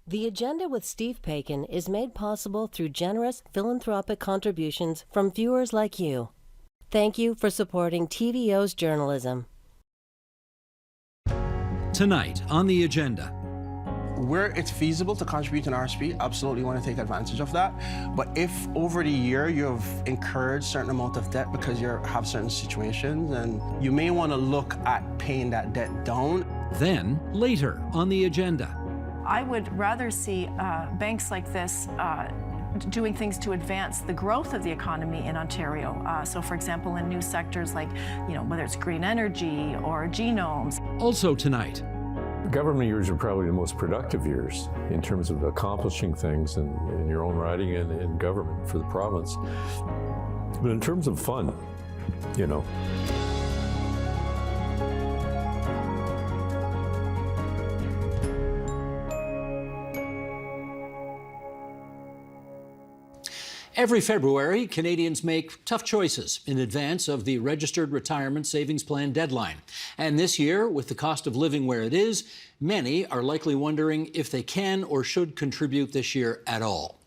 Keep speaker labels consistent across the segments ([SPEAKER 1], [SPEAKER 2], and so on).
[SPEAKER 1] The Agenda with Steve Paikin is made possible through generous philanthropic contributions from viewers like you. Thank you for supporting TVO's journalism.
[SPEAKER 2] Tonight on The Agenda.
[SPEAKER 3] Where it's feasible to contribute to an RRSP, absolutely want to take advantage of that. But if over the year you've incurred certain amount of debt because you have certain situations, then you may want to look at paying that debt down.
[SPEAKER 2] Then, later on The Agenda.
[SPEAKER 4] I would rather see banks like this doing things to advance the growth of the economy in Ontario. So, for example, in new sectors like, whether it's green energy or genomes.
[SPEAKER 2] Also tonight.
[SPEAKER 5] Government years are probably the most productive years in terms of accomplishing things in your own writing and in government for the province. But in terms of fun,
[SPEAKER 2] Every February, Canadians make tough choices in advance of the Registered Retirement Savings Plan deadline. And this year, with the cost of living where it is, many are likely wondering if they can or should contribute this year at all.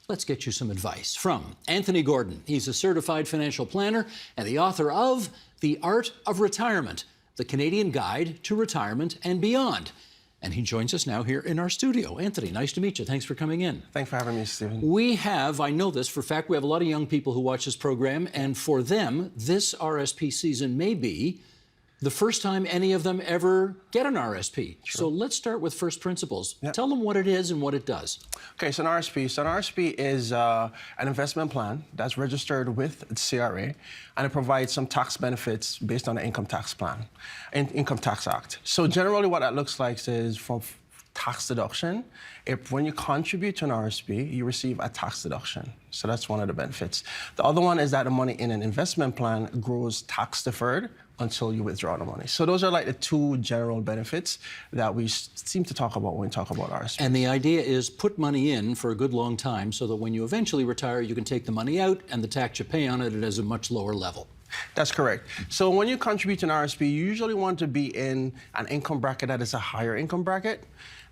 [SPEAKER 2] Let's get you some advice from Anthony Gordon. He's a certified financial planner and the author of The Art of Retirement, the Canadian Guide to Retirement and Beyond. And he joins us now here in our studio. Anthony, nice to meet you. Thanks for coming in.
[SPEAKER 3] Thanks for having me, Stephen.
[SPEAKER 2] We have, I know this for a fact, we have a lot of young people who watch this program, and for them, this RSP season may be the first time any of them ever get an RSP. Sure. So let's start with first principles. Yep. Tell them what it is and what it does. Okay,
[SPEAKER 3] so an RRSP is an investment plan that's registered with CRA, and it provides some tax benefits based on the Income Tax Plan, Income Tax Act. So generally what that looks like is for tax deduction. When you contribute to an RRSP, you receive a tax deduction. So that's one of the benefits. The other one is that the money in an investment plan grows tax deferred until you withdraw the money. So those are like the two general benefits that we seem to talk about when we talk about RRSP.
[SPEAKER 2] And the idea is put money in for a good long time so that when you eventually retire, you can take the money out and the tax you pay on it is a much lower level.
[SPEAKER 3] That's correct. So when you contribute to an RRSP, you usually want to be in an income bracket that is a higher income bracket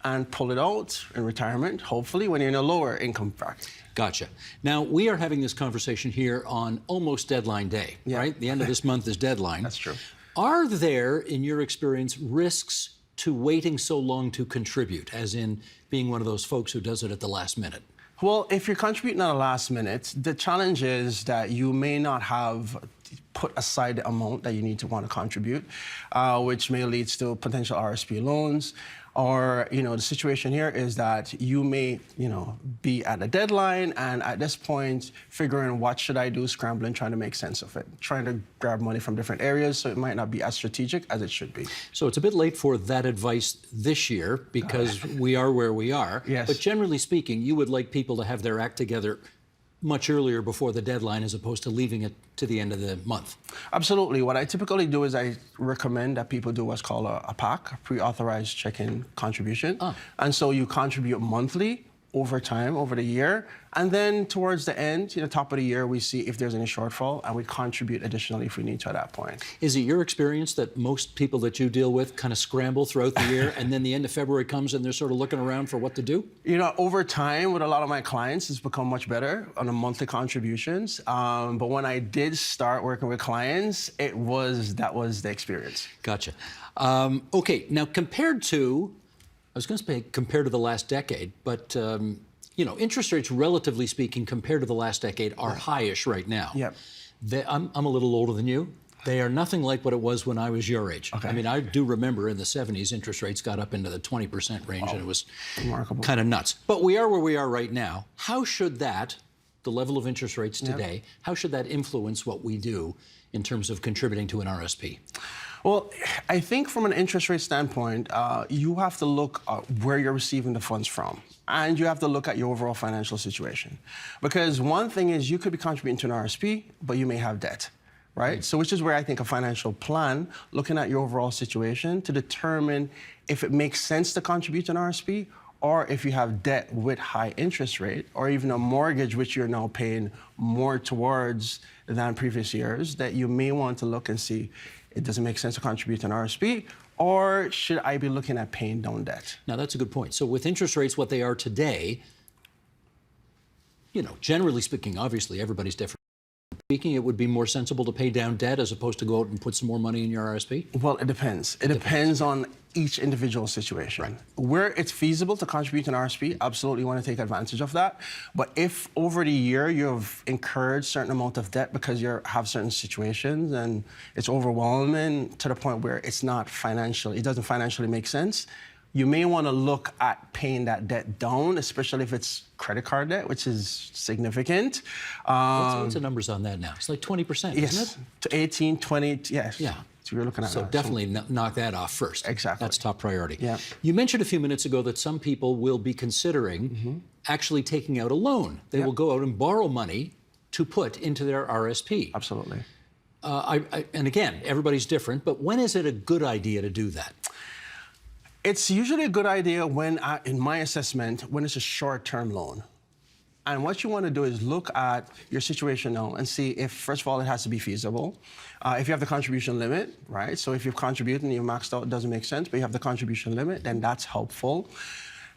[SPEAKER 3] and pull it out in retirement, hopefully, when you're in a lower income bracket.
[SPEAKER 2] Gotcha. Now, we are having this conversation here on almost deadline day, right? The end of this month is deadline.
[SPEAKER 3] That's true.
[SPEAKER 2] Are there, in your experience, risks to waiting so long to contribute, as in being one of those folks who does it at the last minute?
[SPEAKER 3] Well, if you're contributing at the last minute, the challenge is that you may not have put aside the amount that you need to want to contribute, which may lead to potential RRSP loans. Or, the situation here is that you may, be at a deadline and at this point figuring what should I do, scrambling, trying to make sense of it, trying to grab money from different areas, so it might not be as strategic as it should be.
[SPEAKER 2] So it's a bit late for that advice this year because we are where we are.
[SPEAKER 3] Yes.
[SPEAKER 2] But generally speaking, you would like people to have their act together much earlier before the deadline as opposed to leaving it to the end of the month.
[SPEAKER 3] Absolutely. What I typically do is I recommend that people do what's called a PAC, a pre-authorized check-in contribution. And so you contribute monthly over time, over the year. And then towards the end, top of the year, we see if there's any shortfall and we contribute additionally if we need to at that point.
[SPEAKER 2] Is it your experience that most people that you deal with kind of scramble throughout the year and then the end of February comes and they're sort of looking around for what to do?
[SPEAKER 3] Over time with a lot of my clients, it's become much better on the monthly contributions. But when I did start working with clients, that was the experience.
[SPEAKER 2] Gotcha. Okay, now compared to, I was going to say compared to the last decade, but interest rates, relatively speaking, compared to the last decade, are highish right now.
[SPEAKER 3] Yep.
[SPEAKER 2] I'm a little older than you. They are nothing like what it was when I was your age.
[SPEAKER 3] Okay.
[SPEAKER 2] I mean, I do remember in the 70s, interest rates got up into the 20% range, and it was
[SPEAKER 3] remarkable,
[SPEAKER 2] kind of nuts. But we are where we are right now. How should that, the level of interest rates today, how should that influence what we do in terms of contributing to an RSP?
[SPEAKER 3] Well, I think from an interest rate standpoint, you have to look at where you're receiving the funds from. And you have to look at your overall financial situation. Because one thing is you could be contributing to an RSP, but you may have debt, right? So which is where I think a financial plan, looking at your overall situation to determine if it makes sense to contribute to an RSP, or if you have debt with high interest rate, or even a mortgage which you're now paying more towards than previous years, that you may want to look and see, it doesn't make sense to contribute to an RRSP, Or should I be looking at paying down debt?
[SPEAKER 2] Now, that's a good point. So with interest rates what they are today, you know, generally speaking, obviously everybody's different. Speaking, it would be more sensible to pay down debt as opposed to go out and put some more money in your RSP?
[SPEAKER 3] Well, it depends. It depends on each individual situation.
[SPEAKER 2] Right.
[SPEAKER 3] Where it's feasible to contribute to an RSP, absolutely want to take advantage of that. But if over the year you've incurred certain amount of debt because you have certain situations and it's overwhelming to the point where it's not financial, it doesn't financially make sense, you may want to look at paying that debt down, especially if it's credit card debt, which is significant.
[SPEAKER 2] What's the numbers on that now? It's like 20%,
[SPEAKER 3] Yes,
[SPEAKER 2] isn't it?
[SPEAKER 3] to 18, 20, yes.
[SPEAKER 2] Yeah.
[SPEAKER 3] So you're looking at
[SPEAKER 2] So
[SPEAKER 3] that.
[SPEAKER 2] definitely knock that off first.
[SPEAKER 3] Exactly.
[SPEAKER 2] That's top priority.
[SPEAKER 3] Yeah.
[SPEAKER 2] You mentioned a few minutes ago that some people will be considering actually taking out a loan. They will go out and borrow money to put into their RSP.
[SPEAKER 3] Absolutely.
[SPEAKER 2] And again, everybody's different, but when is it a good idea to do that?
[SPEAKER 3] It's usually a good idea when, in my assessment, when it's a short-term loan. And what you want to do is look at your situation now and see if, first of all, it has to be feasible. If you have the contribution limit, right? So if you've contributed and you've maxed out, it doesn't make sense, but you have the contribution limit, then that's helpful.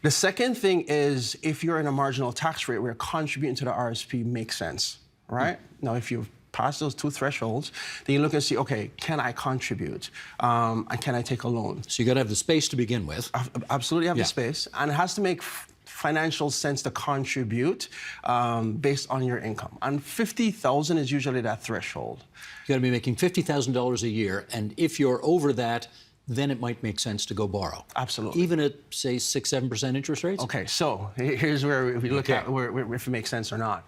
[SPEAKER 3] The second thing is if you're in a marginal tax rate where contributing to the RSP makes sense, right? Now, if you've passed those two thresholds, then you look and see, okay, can I contribute? And can I take a loan?
[SPEAKER 2] So you got to have the space to begin with.
[SPEAKER 3] Absolutely have the space. And it has to make financial sense to contribute based on your income. And $50,000 is usually that threshold.
[SPEAKER 2] You got to be making $50,000 a year, and if you're over that, then it might make sense to go borrow.
[SPEAKER 3] Absolutely.
[SPEAKER 2] Even at, say, 6-7% interest rates?
[SPEAKER 3] Okay, so here's where we look at where if it makes sense or not.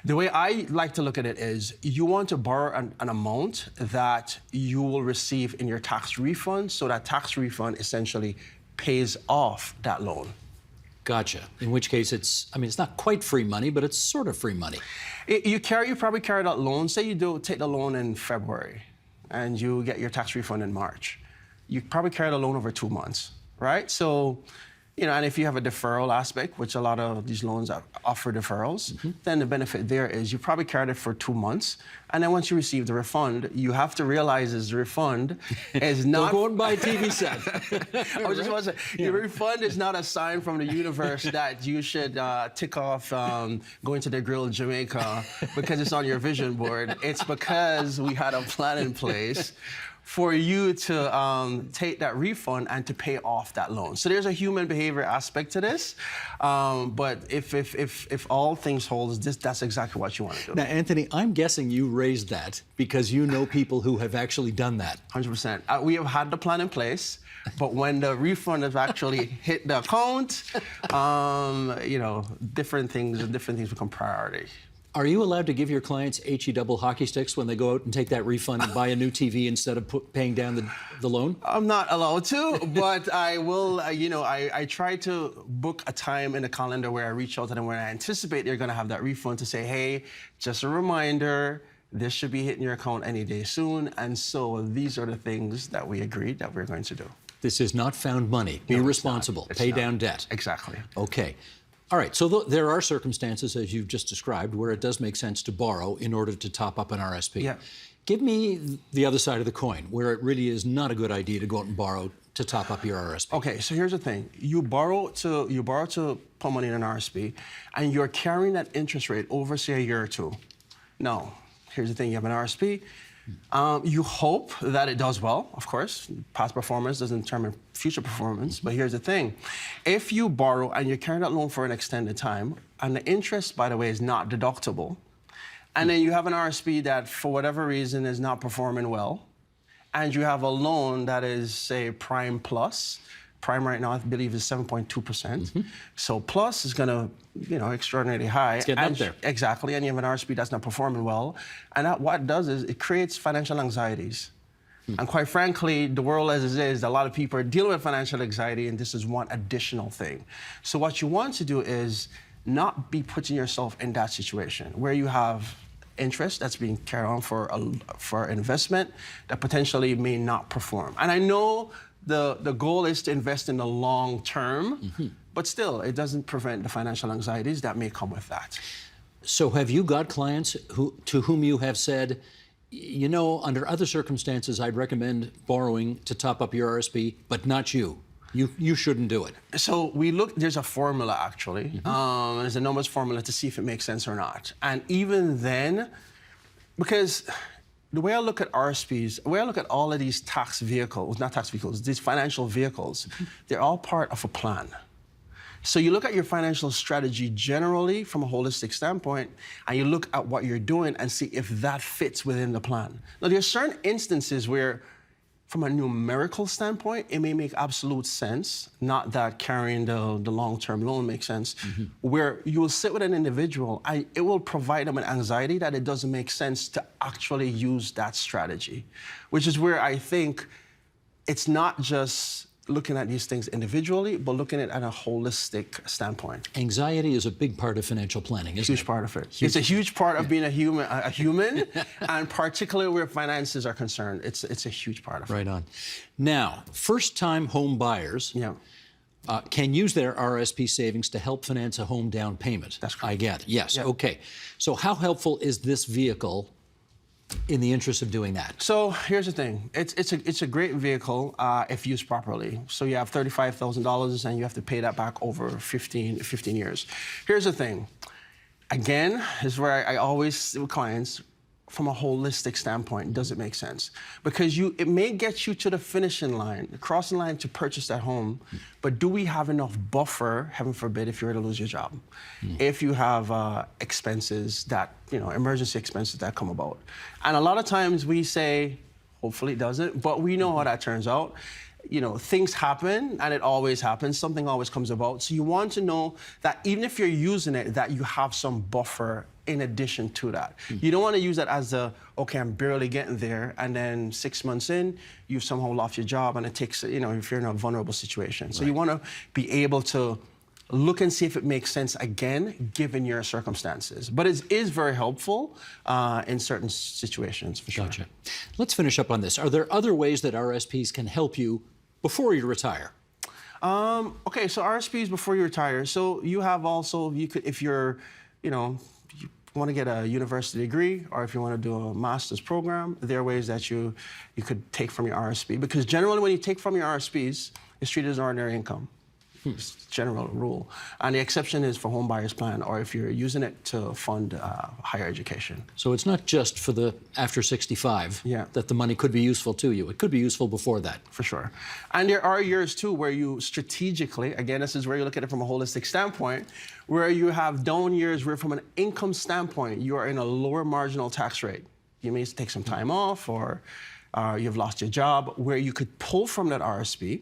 [SPEAKER 3] The way I like to look at it is you want to borrow an amount that you will receive in your tax refund, so that tax refund essentially pays off that loan.
[SPEAKER 2] Gotcha. In which case it's not quite free money, but it's sort of free money.
[SPEAKER 3] You probably carry that loan. Say you take the loan in February and you get your tax refund in March. You probably carry the loan over 2 months, right? So, you know, and if you have a deferral aspect, which a lot of these loans offer deferrals, then the benefit there is you probably carried it for 2 months. And then once you receive the refund, you have to realize is the refund is not...
[SPEAKER 2] Don't go and buy a TV set.
[SPEAKER 3] I was just want to say, your refund is not a sign from the universe that you should tick off going to the grill in Jamaica because it's on your vision board. It's because we had a plan in place for you to take that refund and to pay off that loan. So there's a human behavior aspect to this, but if all things hold, that's exactly what you want to do.
[SPEAKER 2] Now, Anthony, I'm guessing you raised that because you know people who have actually done that.
[SPEAKER 3] 100%. We have had the plan in place, but when the refund has actually hit the account, you know, different things become priority.
[SPEAKER 2] Are you allowed to give your clients HE double hockey sticks when they go out and take that refund and buy a new TV instead of paying down the loan?
[SPEAKER 3] I'm not allowed to, but I will, you know, I try to book a time in the calendar where I reach out to them when I anticipate they're going to have that refund to say, hey, just a reminder, this should be hitting your account any day soon. And so these are the things that we agreed that we're going to do.
[SPEAKER 2] This is not found money. Be responsible. Pay down debt.
[SPEAKER 3] Exactly.
[SPEAKER 2] Okay. All right, so there are circumstances, as you've just described, where it does make sense to borrow in order to top up an RSP.
[SPEAKER 3] Yeah.
[SPEAKER 2] Give me the other side of the coin, where it really is not a good idea to go out and borrow to top up your RSP.
[SPEAKER 3] Okay, so here's the thing. You borrow to put money in an RSP, and you're carrying that interest rate over, say, a year or two. No, here's the thing. You have an RSP. You hope that it does well, of course. Past performance doesn't determine future performance, but here's the thing. If you borrow and you're carrying that loan for an extended time, and the interest, by the way, is not deductible, and then you have an RSP that, for whatever reason, is not performing well, and you have a loan that is, say, prime plus. Prime right now, I believe, is 7.2%. So plus is going to, you know, extraordinarily high.
[SPEAKER 2] It's getting up there.
[SPEAKER 3] Exactly, and you have an RSP that's not performing well. And what it does is it creates financial anxieties. And quite frankly, the world as it is, a lot of people are dealing with financial anxiety, and this is one additional thing. So what you want to do is not be putting yourself in that situation where you have interest that's being carried on for investment that potentially may not perform. And I know the goal is to invest in the long term, but still, it doesn't prevent the financial anxieties that may come with that.
[SPEAKER 2] So have you got clients to whom you have said, you know, under other circumstances, I'd recommend borrowing to top up your RRSP, but not you. You shouldn't do it.
[SPEAKER 3] So there's a formula actually. There's a numbers formula to see if it makes sense or not. And even then, because the way I look at RRSPs, the way I look at all of these tax vehicles, not tax vehicles, these financial vehicles, they're all part of a plan. So you look at your financial strategy generally from a holistic standpoint, and you look at what you're doing and see if that fits within the plan. Now, there are certain instances where, from a numerical standpoint, it may make absolute sense, not that carrying the long-term loan makes sense, where you will sit with an individual and it will provide them an anxiety that it doesn't make sense to actually use that strategy, which is where I think it's not just looking at these things individually, but looking at it at a holistic standpoint.
[SPEAKER 2] Anxiety is a big part of financial planning, isn't it?
[SPEAKER 3] Huge part of it. It's a huge part of being a human, and particularly where finances are concerned, it's a huge part of it.
[SPEAKER 2] Right on. Now, first-time home buyers can use their RRSP savings to help finance a home down payment.
[SPEAKER 3] That's correct.
[SPEAKER 2] I get it. Yes.
[SPEAKER 3] Yep.
[SPEAKER 2] Okay. So how helpful is this vehicle in the interest of doing that?
[SPEAKER 3] So here's the thing. It's a great vehicle if used properly. So you have $35,000 and you have to pay that back over 15 years. Here's the thing. Again, this is where I always sit with clients, from a holistic standpoint, does it make sense? Because it may get you to the finishing line, the crossing line to purchase that home, but do we have enough buffer, heaven forbid, if you were to lose your job? If you have expenses that, emergency expenses that come about. And a lot of times we say, hopefully it doesn't, but we know how that turns out. Things happen, and it always happens. Something always comes about. So you want to know that even if you're using it, that you have some buffer in addition to that. You don't want to use that as okay, I'm barely getting there, and then 6 months in, you've somehow lost your job, and it takes, if you're in a vulnerable situation. So you want to be able to look and see if it makes sense again, given your circumstances. But it is very helpful in certain situations, for sure.
[SPEAKER 2] Gotcha. Let's finish up on this. Are there other ways that RRSPs can help you before you retire?
[SPEAKER 3] Okay, so RRSPs before you retire. So you have also, you could, if you're, you want to get a university degree, or if you want to do a master's program, there are ways that you could take from your RRSP. Because generally when you take from your RRSPs, it's treated as ordinary income. It's general rule. And the exception is for home buyers plan, or if you're using it to fund higher education.
[SPEAKER 2] So it's not just for the after 65 that the money could be useful to you. It could be useful before that.
[SPEAKER 3] For sure. And there are years too where you strategically, again, this is where you look at it from a holistic standpoint, where you have down years where from an income standpoint, you are in a lower marginal tax rate. You may take some time off, or you've lost your job, where you could pull from that RRSP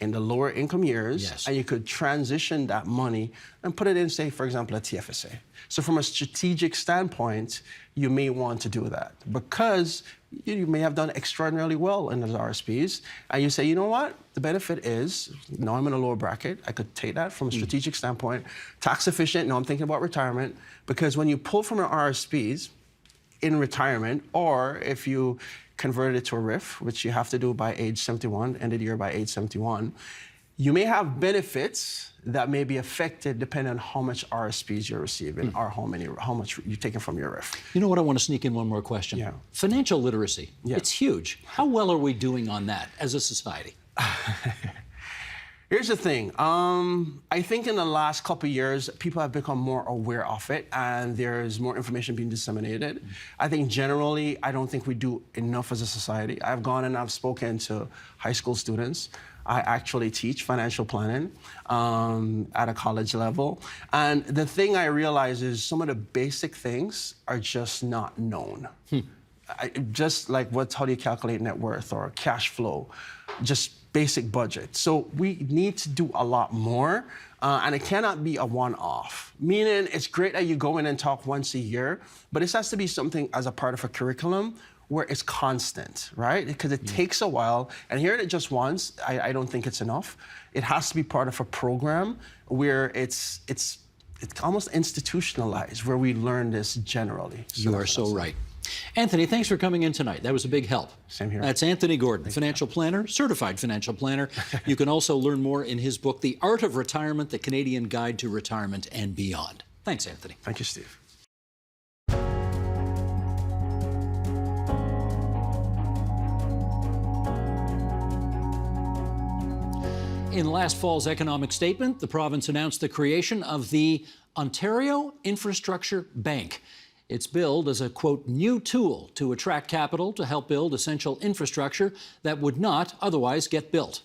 [SPEAKER 3] in the lower income years, and you could transition that money and put it in, say, for example, a TFSA. So from a strategic standpoint, you may want to do that because you may have done extraordinarily well in those RRSPs, and you say, you know what, the benefit is, now I'm in a lower bracket, I could take that from a strategic standpoint, tax efficient, now I'm thinking about retirement, because when you pull from your RRSPs in retirement, or if you converted it to a RIF, which you have to do by age 71, end of the year by age 71, you may have benefits that may be affected depending on how much RRSPs you're receiving or how much you're taking from your RIF.
[SPEAKER 2] You know what, I want to sneak in one more question. Financial literacy, it's huge. How well are we doing on that as a society?
[SPEAKER 3] Here's the thing. I think in the last couple of years, people have become more aware of it, and there's more information being disseminated. I think generally, I don't think we do enough as a society. I've gone and I've spoken to high school students. I actually teach financial planning at a college level. And the thing I realize is some of the basic things are just not known. Just like how do you calculate net worth or cash flow, just basic budget. So we need to do a lot more, and it cannot be a one-off. Meaning, it's great that you go in and talk once a year, but this has to be something as a part of a curriculum where it's constant, right? Because it takes a while, and hearing it just once, I don't think it's enough. It has to be part of a program where it's almost institutionalized, where we learn this generally. So
[SPEAKER 2] you are so right. Anthony, thanks for coming in tonight. That was a big help.
[SPEAKER 3] Same here.
[SPEAKER 2] That's Anthony Gordon, financial planner, certified financial planner. You can also learn more in his book, The Art of Retirement, The Canadian Guide to Retirement and Beyond. Thanks, Anthony.
[SPEAKER 3] Thank you, Steve.
[SPEAKER 2] In last fall's economic statement, the province announced the creation of the Ontario Infrastructure Bank. It's billed as a, quote, new tool to attract capital to help build essential infrastructure that would not otherwise get built.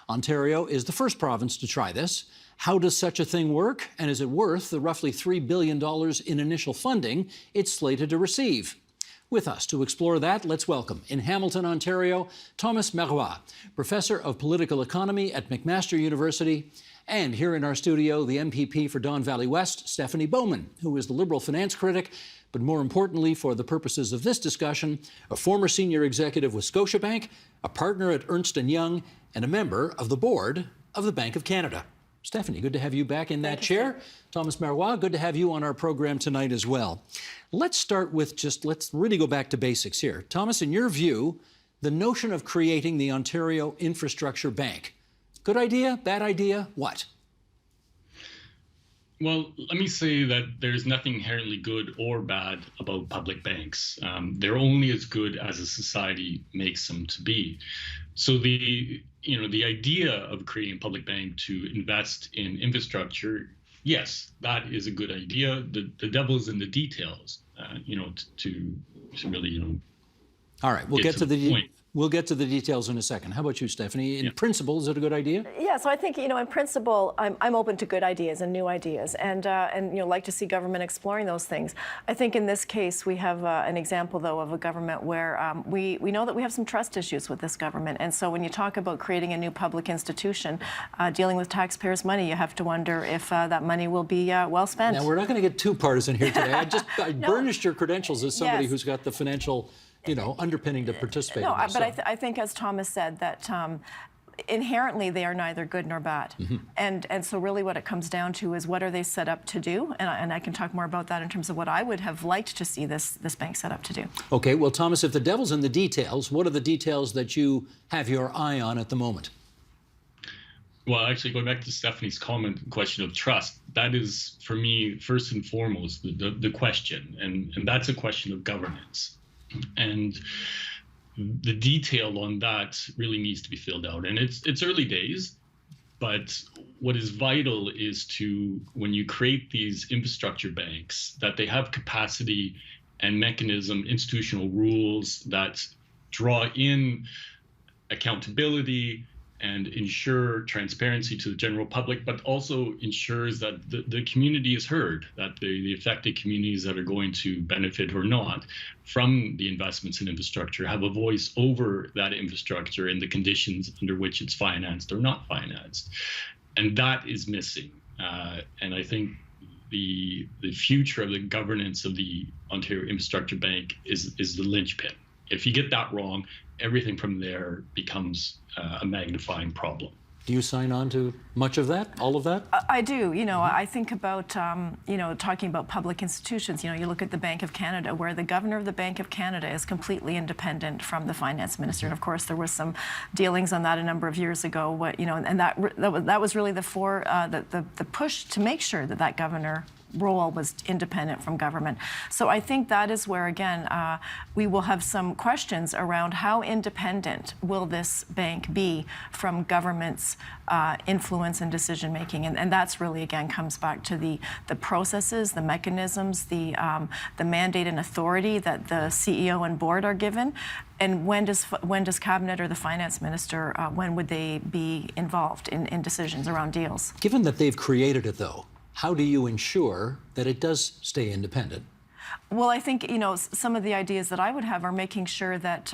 [SPEAKER 2] Ontario is the first province to try this. How does such a thing work? And is it worth the roughly $3 billion in initial funding it's slated to receive? With us to explore that, let's welcome, in Hamilton, Ontario, Thomas Memoir, Professor of Political Economy at McMaster University, and here in our studio, the MPP for Don Valley West, Stephanie Bowman, who is the Liberal finance critic, but more importantly, for the purposes of this discussion, a former senior executive with Scotiabank, a partner at Ernst & Young, and a member of the board of the Bank of Canada. Stephanie, good to have you back in that chair. Thomas Memoir, good to have you on our program tonight as well. Let's start with let's really go back to basics here. Thomas, in your view, the notion of creating the Ontario Infrastructure Bank, good idea, bad idea, what?
[SPEAKER 6] Well, let me say that there's nothing inherently good or bad about public banks. They're only as good as a society makes them to be. So the idea of creating a public bank to invest in infrastructure, yes, that is a good idea. The devil is in the details, to really,
[SPEAKER 2] All right, we'll get to the point. We'll get to the details in a second. How about you, Stephanie? In principle, is it a good idea?
[SPEAKER 4] Yeah, so I think, in principle, I'm open to good ideas and new ideas, and like to see government exploring those things. I think in this case, we have an example, though, of a government where we know that we have some trust issues with this government. And so when you talk about creating a new public institution, dealing with taxpayers' money, you have to wonder if that money will be well spent.
[SPEAKER 2] Now, we're not going to get too partisan here today. I burnished your credentials as somebody who's got the financial underpinning to participate in this.
[SPEAKER 4] But I think, as Thomas said, that inherently they are neither good nor bad. Mm-hmm. And so really what it comes down to is what are they set up to do? And I can talk more about that in terms of what I would have liked to see this bank set up to do.
[SPEAKER 2] Okay, well, Thomas, if the devil's in the details, what are the details that you have your eye on at the moment?
[SPEAKER 6] Well, actually, going back to Stephanie's question of trust, that is, for me, first and foremost, the question. And that's a question of governance. And the detail on that really needs to be filled out. And it's early days, but what is vital is when you create these infrastructure banks, that they have capacity and mechanism, institutional rules that draw in accountability and ensure transparency to the general public, but also ensures that the community is heard, that the affected communities that are going to benefit or not from the investments in infrastructure have a voice over that infrastructure and the conditions under which it's financed or not financed. And that is missing. And I think the future of the governance of the Ontario Infrastructure Bank is the linchpin. If you get that wrong, everything from there becomes a magnifying problem.
[SPEAKER 2] Do you sign on to much of that, all of that?
[SPEAKER 4] I do. I think about, talking about public institutions. You look at the Bank of Canada, where the governor of the Bank of Canada is completely independent from the finance minister. And of course, there was some dealings on that a number of years ago. And that was really the push to make sure that governor role was independent from government. So I think that is where, again, we will have some questions around how independent will this bank be from government's influence and decision making. And that's really, again, comes back to the processes, the mechanisms, the mandate and authority that the CEO and board are given. And when does cabinet or the finance minister, when would they be involved in decisions around deals?
[SPEAKER 2] Given that they've created it, though, how do you ensure that it does stay independent?
[SPEAKER 4] Well, I think, some of the ideas that I would have are making sure that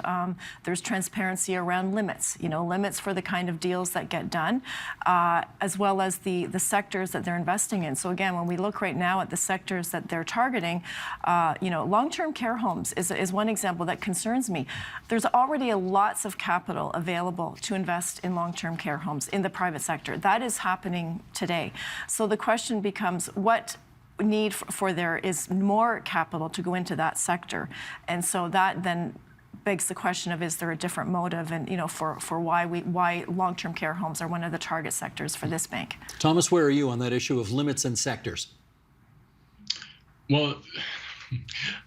[SPEAKER 4] there's transparency around limits, limits for the kind of deals that get done, as well as the sectors that they're investing in. So again, when we look right now at the sectors that they're targeting, long-term care homes is one example that concerns me. There's already lots of capital available to invest in long-term care homes in the private sector. That is happening today. So the question becomes, what need for there is more capital to go into that sector, and so that then begs the question of, is there a different motive, and for why long-term care homes are one of the target sectors for this bank?
[SPEAKER 2] Thomas, where are you on that issue of limits and sectors?
[SPEAKER 6] Well,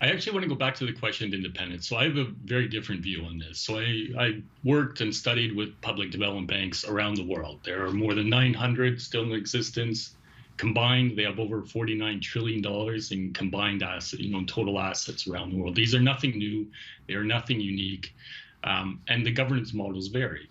[SPEAKER 6] I actually want to go back to the question of independence. So I have a very different view on this. So I worked and studied with public development banks around the world. There are more than 900 still in existence. Combined, they have over $49 trillion in combined assets, total assets around the world. These are nothing new. They are nothing unique. And the governance models vary.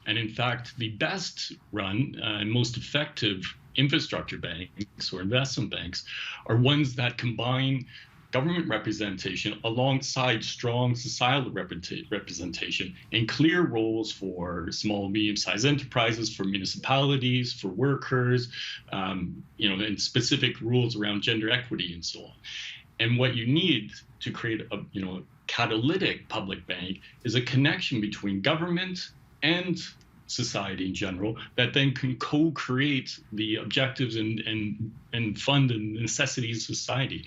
[SPEAKER 6] And in fact, the best run and most effective infrastructure banks or investment banks are ones that combine government representation alongside strong societal representation and clear roles for small, medium-sized enterprises, for municipalities, for workers, and specific rules around gender equity and so on. And what you need to create a catalytic public bank is a connection between government and society in general that then can co-create the objectives and fund the necessities of society.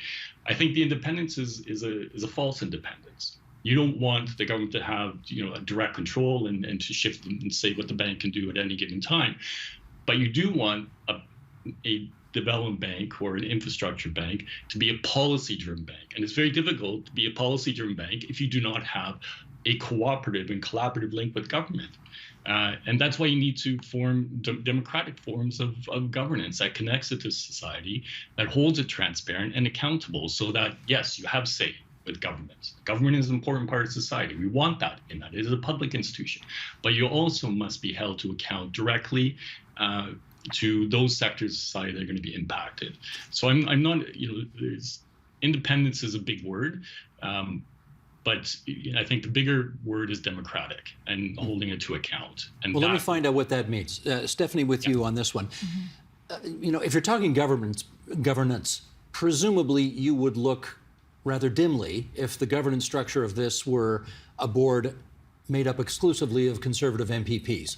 [SPEAKER 6] I think the independence is a false independence. You don't want the government to have a direct control and to shift and say what the bank can do at any given time. But you do want a development bank or an infrastructure bank to be a policy-driven bank. And it's very difficult to be a policy-driven bank if you do not have a cooperative and collaborative link with government. And that's why you need to form democratic forms of governance that connects it to society, that holds it transparent and accountable so that, yes, you have say with government. Government is an important part of society. We want that in that. It is a public institution. But you also must be held to account directly to those sectors of society that are going to be impacted. So I'm not, independence is a big word. But I think the bigger word is democratic and holding it to account. And
[SPEAKER 2] let me find out what that means. Stephanie, with you on this one. If you're talking governance, presumably you would look rather dimly if the governance structure of this were a board made up exclusively of Conservative MPPs.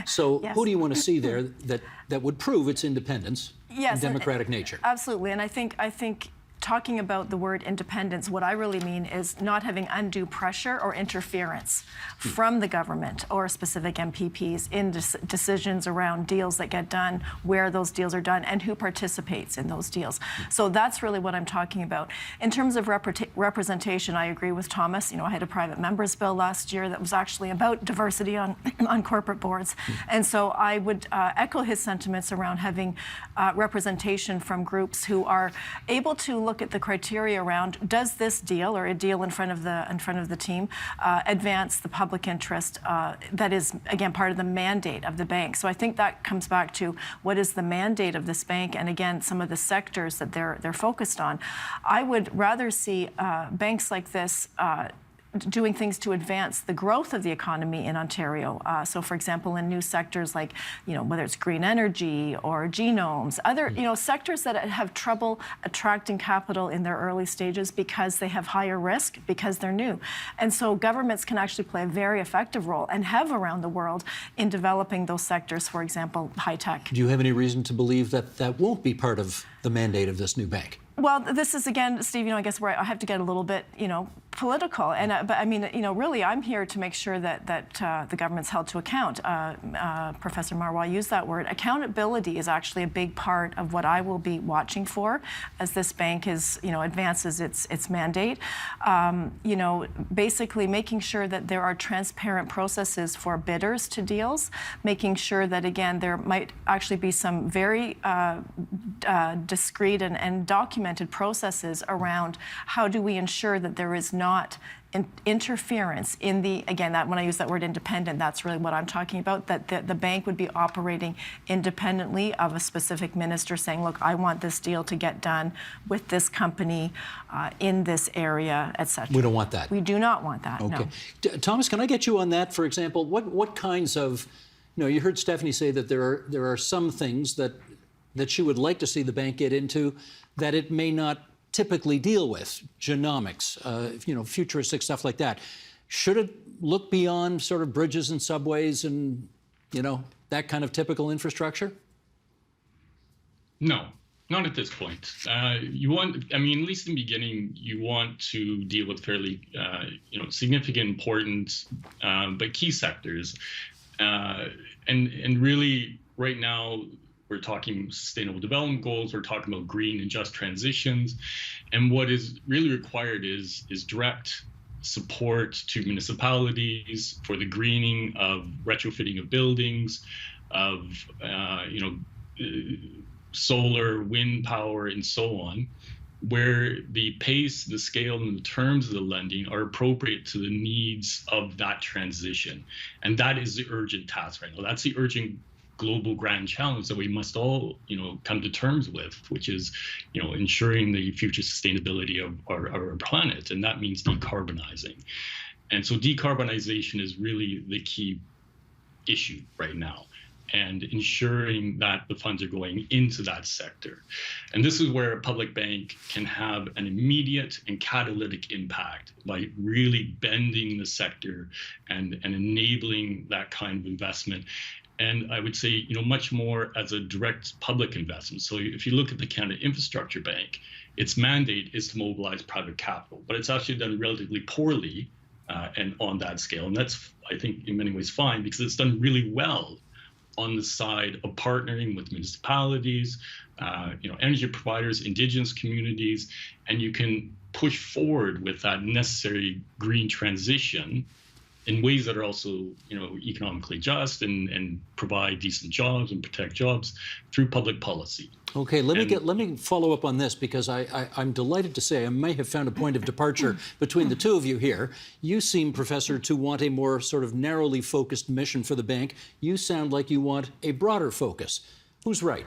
[SPEAKER 2] So
[SPEAKER 4] Yes.
[SPEAKER 2] who do you want to see there that would prove its independence and democratic nature?
[SPEAKER 4] Absolutely, and I think talking about the word independence, what I really mean is not having undue pressure or interference from the government or specific MPPs in decisions around deals that get done, where those deals are done, and who participates in those deals. So that's really what I'm talking about. In terms of representation, I agree with Thomas. I had a private members bill last year that was actually about diversity on corporate boards. And so I would echo his sentiments around having representation from groups who are able to look at the criteria around, does this deal or a deal in front of the team advance the public interest that is, again, part of the mandate of the bank. So I think that comes back to what is the mandate of this bank, and again, some of the sectors that they're focused on. I would rather see banks like this doing things to advance the growth of the economy in Ontario. So, for example, in new sectors like, whether it's green energy or genomes, other, sectors that have trouble attracting capital in their early stages because they have higher risk, because they're new. And so governments can actually play a very effective role, and have around the world, in developing those sectors, for example, high tech.
[SPEAKER 2] Do you have any reason to believe that won't be part of the mandate of this new bank?
[SPEAKER 4] Well, this is, again, Steve, I guess where I have to get a little bit, political. And but I mean, really, I'm here to make sure that the government's held to account. Professor Marwah used that word. Accountability is actually a big part of what I will be watching for as this bank is, advances its mandate. Basically making sure that there are transparent processes for bidders to deals, making sure that, again, there might actually be some very discreet and documented processes around how do we ensure that there is not interference in the, again, that when I use that word independent, that's really what I'm talking about, that the bank would be operating independently of a specific minister saying, look, I want this deal to get done with this company in this area, et cetera.
[SPEAKER 2] We don't want that.
[SPEAKER 4] We do not want that,
[SPEAKER 2] okay.
[SPEAKER 4] No.
[SPEAKER 2] Thomas, can I get you on that? For example, what kinds of, you heard Stephanie say that there are some things that she would like to see the bank get into that it may not typically deal with, genomics, futuristic stuff like that. Should it look beyond sort of bridges and subways and, that kind of typical infrastructure?
[SPEAKER 6] No, not at this point. At least in the beginning, you want to deal with fairly, significant, important, but key sectors. And really, right now, We're talking sustainable development goals. We're talking about green and just transitions. And what is really required is direct support to municipalities for the greening of retrofitting of buildings, of solar, wind power, and so on, where the pace, the scale, and the terms of the lending are appropriate to the needs of that transition. And that is the urgent task right now. That's the urgent global grand challenge that we must all, come to terms with, which is, ensuring the future sustainability of our planet. And that means decarbonizing. And so decarbonization is really the key issue right now, and ensuring that the funds are going into that sector. And this is where a public bank can have an immediate and catalytic impact by really bending the sector and enabling that kind of investment. And I would say, much more as a direct public investment. So if you look at the Canada Infrastructure Bank, its mandate is to mobilize private capital, but it's actually done relatively poorly and on that scale. And that's, I think, in many ways fine, because it's done really well on the side of partnering with municipalities, energy providers, Indigenous communities, and you can push forward with that necessary green transition in ways that are also, economically just and provide decent jobs and protect jobs through public policy.
[SPEAKER 2] Okay, let me follow up on this, because I'm delighted to say I may have found a point of departure between the two of you here. You seem, Professor, to want a more sort of narrowly focused mission for the bank. You sound like you want a broader focus. Who's right?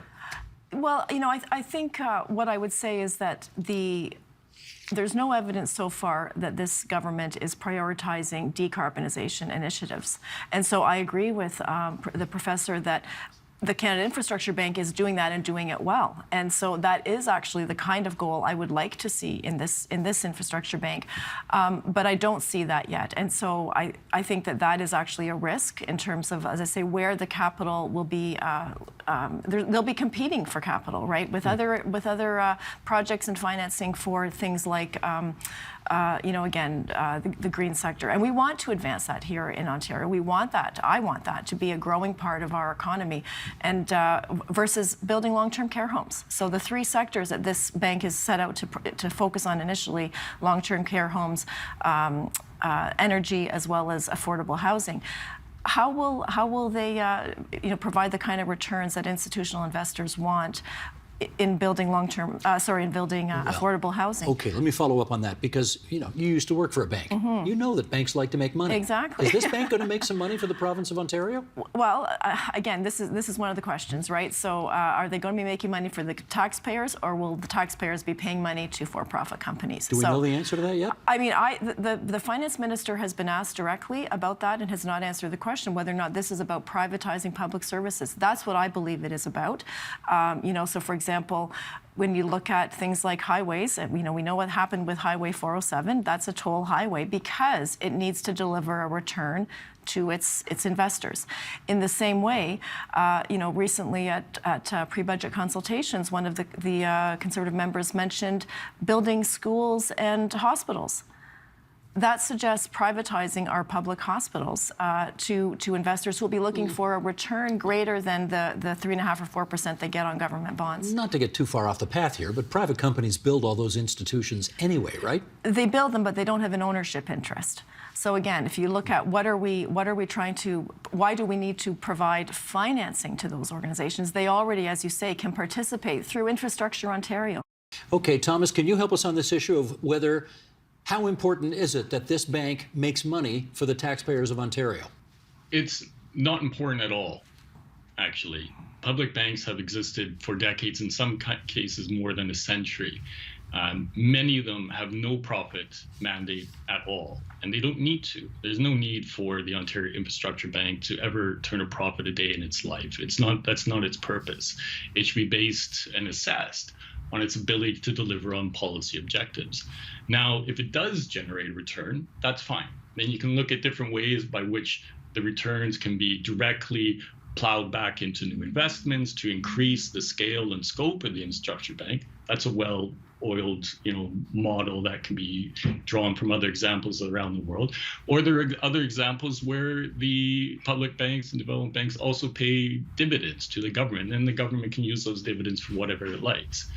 [SPEAKER 4] Well, I think what I would say is that there's no evidence so far that this government is prioritizing decarbonization initiatives. And so I agree with the professor that the Canada Infrastructure Bank is doing that and doing it well. And so that is actually the kind of goal I would like to see in this infrastructure bank. But I don't see that yet. And so I think that is actually a risk in terms of, as I say, where the capital will be, they'll be competing for capital, right? With other projects and financing for things like the green sector. And we want to advance that here in Ontario. We want that. I want that to be a growing part of our economy, and versus building long-term care homes. So the three sectors that this bank is set out to focus on initially: long-term care homes, energy, as well as affordable housing. How will they provide the kind of returns that institutional investors want in building affordable housing?
[SPEAKER 2] Okay, let me follow up on that, because you used to work for a bank. Mm-hmm. You know that banks like to make money.
[SPEAKER 4] Exactly.
[SPEAKER 2] Is this bank going to make some money for the province of Ontario?
[SPEAKER 4] Well, again, this is one of the questions, right? So, are they going to be making money for the taxpayers, or will the taxpayers be paying money to for-profit companies?
[SPEAKER 2] Do we know the answer to that yet?
[SPEAKER 4] I mean, the finance minister has been asked directly about that and has not answered the question whether or not this is about privatizing public services. That's what I believe it is about. So for example, when you look at things like highways, we know what happened with Highway 407. That's a toll highway because it needs to deliver a return to its investors. In the same way, recently at pre-budget consultations, one of the Conservative members mentioned building schools and hospitals. That suggests privatizing our public hospitals to investors who will be looking for a return greater than the 3.5% or 4% they get on government bonds.
[SPEAKER 2] Not to get too far off the path here, but private companies build all those institutions anyway, right?
[SPEAKER 4] They build them, but they don't have an ownership interest. So again, if you look at why do we need to provide financing to those organizations? They already, as you say, can participate through Infrastructure Ontario.
[SPEAKER 2] Okay, Thomas, can you help us on this issue of how important is it that this bank makes money for the taxpayers of Ontario?
[SPEAKER 6] It's not important at all, actually. Public banks have existed for decades, in some cases more than a century. Many of them have no profit mandate at all, and they don't need to. There's no need for the Ontario Infrastructure Bank to ever turn a profit a day in its life. That's not its purpose. It should be based and assessed on its ability to deliver on policy objectives. Now, if it does generate a return, that's fine. Then you can look at different ways by which the returns can be directly plowed back into new investments to increase the scale and scope of the infrastructure bank. That's a well-oiled, model that can be drawn from other examples around the world. Or there are other examples where the public banks and development banks also pay dividends to the government, and the government can use those dividends for whatever it likes.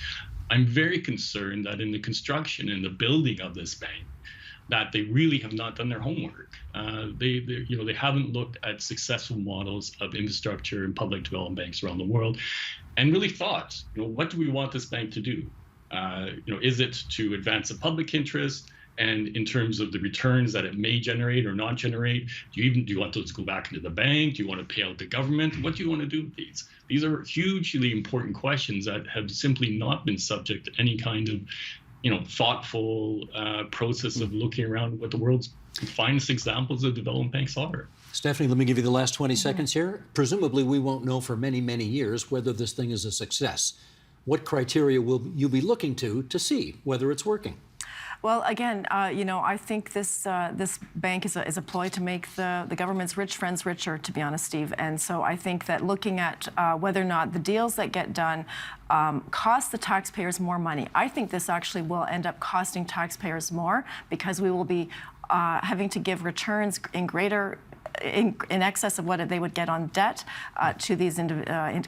[SPEAKER 6] I'm very concerned that in the construction and the building of this bank, that they really have not done their homework. They haven't looked at successful models of infrastructure and public development banks around the world, and really thought, what do we want this bank to do? Is it to advance the public interest? And in terms of the returns that it may generate or not generate, do you want those to go back into the bank? Do you want to pay out the government? What do you want to do with these? These are hugely important questions that have simply not been subject to any kind of thoughtful process of looking around what the world's finest examples of development banks are.
[SPEAKER 2] Stephanie, let me give you the last 20 seconds here. Presumably, we won't know for many, many years whether this thing is a success. What criteria will you be looking to see whether it's working?
[SPEAKER 4] Well, again, I think this bank is a ploy to make the government's rich friends richer, to be honest, Steve. And so I think that looking at whether or not the deals that get done cost the taxpayers more money, I think this actually will end up costing taxpayers more, because we will be having to give returns in excess of what they would get on debt to these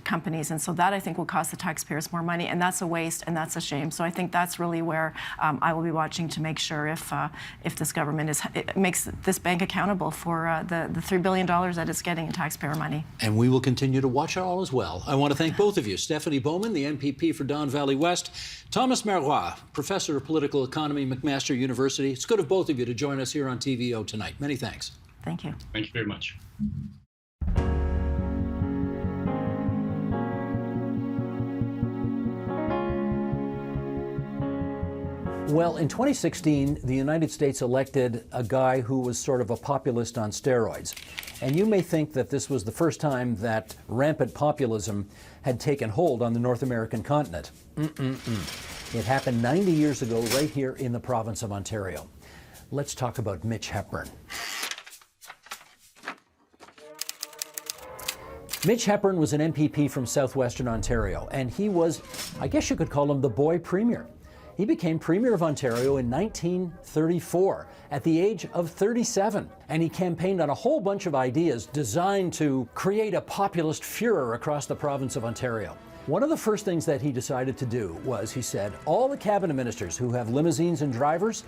[SPEAKER 4] companies. And so that, I think, will cost the taxpayers more money, and that's a waste and that's a shame. So I think that's really where I will be watching to make sure if this government makes this bank accountable for the $3 billion that it's getting in taxpayer money.
[SPEAKER 2] And we will continue to watch it all as well. I want to thank both of you. Stephanie Bowman, the MPP for Don Valley West. Thomas Marois, Professor of Political Economy, McMaster University. It's good of both of you to join us here on TVO tonight. Many thanks.
[SPEAKER 4] Thank you.
[SPEAKER 6] Thank you very much.
[SPEAKER 2] Well, in 2016, the United States elected a guy who was sort of a populist on steroids. And you may think that this was the first time that rampant populism had taken hold on the North American continent. It happened 90 years ago right here in the province of Ontario. Let's talk about Mitch Hepburn. Mitch Hepburn was an MPP from southwestern Ontario, and he was, I guess you could call him the boy premier. He became Premier of Ontario in 1934 at the age of 37, and he campaigned on a whole bunch of ideas designed to create a populist furor across the province of Ontario. One of the first things that he decided to do was, he said, all the cabinet ministers who have limousines and drivers,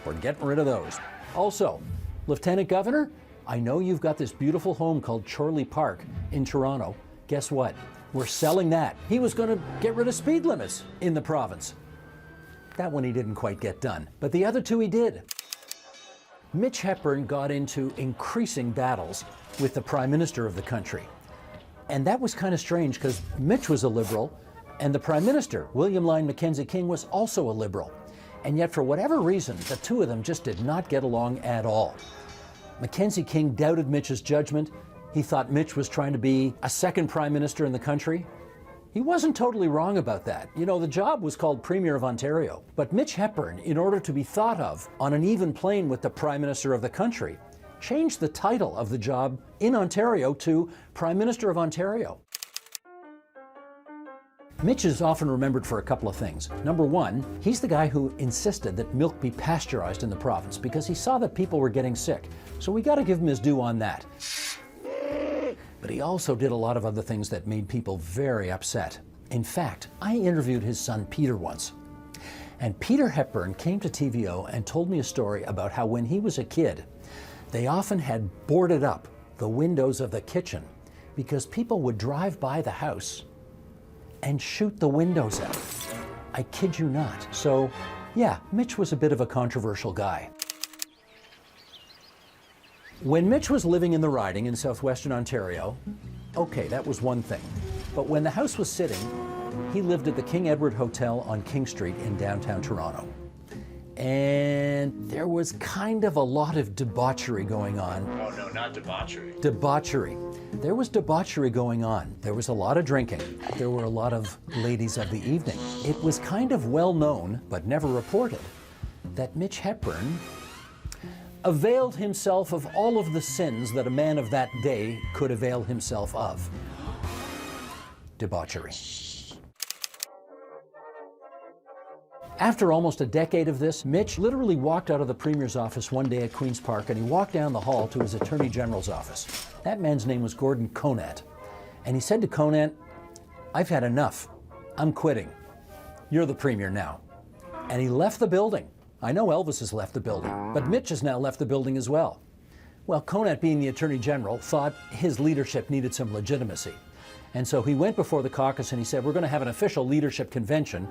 [SPEAKER 2] we're getting rid of those. Also, Lieutenant Governor, I know you've got this beautiful home called Chorley Park in Toronto. Guess what? We're selling that. He was going to get rid of speed limits in the province. That one he didn't quite get done, but the other two he did. Mitch Hepburn got into increasing battles with the Prime Minister of the country. And that was kind of strange, because Mitch was a Liberal, and the Prime Minister, William Lyon Mackenzie King, was also a Liberal. And yet, for whatever reason, the two of them just did not get along at all. Mackenzie King doubted Mitch's judgment. He thought Mitch was trying to be a second prime minister in the country. He wasn't totally wrong about that. The job was called Premier of Ontario. But Mitch Hepburn, in order to be thought of on an even plane with the Prime Minister of the country, changed the title of the job in Ontario to Prime Minister of Ontario. Mitch is often remembered for a couple of things. Number one, he's the guy who insisted that milk be pasteurized in the province because he saw that people were getting sick. So we got to give him his due on that. But he also did a lot of other things that made people very upset. In fact, I interviewed his son Peter once. And Peter Hepburn came to TVO and told me a story about how when he was a kid, they often had boarded up the windows of the kitchen because people would drive by the house and shoot the windows out. I kid you not. So, yeah, Mitch was a bit of a controversial guy. When Mitch was living in the riding in southwestern Ontario, okay, that was one thing. But when the House was sitting, he lived at the King Edward Hotel on King Street in downtown Toronto. And there was kind of a lot of debauchery going on.
[SPEAKER 7] Oh no, not debauchery.
[SPEAKER 2] Debauchery. There was debauchery going on. There was a lot of drinking. There were a lot of ladies of the evening. It was kind of well known, but never reported, that Mitch Hepburn availed himself of all of the sins that a man of that day could avail himself of. Debauchery. After almost a decade of this, Mitch literally walked out of the Premier's office one day at Queen's Park and he walked down the hall to his Attorney General's office. That man's name was Gordon Conant. And he said to Conant, "I've had enough. I'm quitting. You're the Premier now." And he left the building. I know Elvis has left the building, but Mitch has now left the building as well. Well, Conant, being the Attorney General, thought his leadership needed some legitimacy. And so he went before the caucus and he said, "We're going to have an official leadership convention."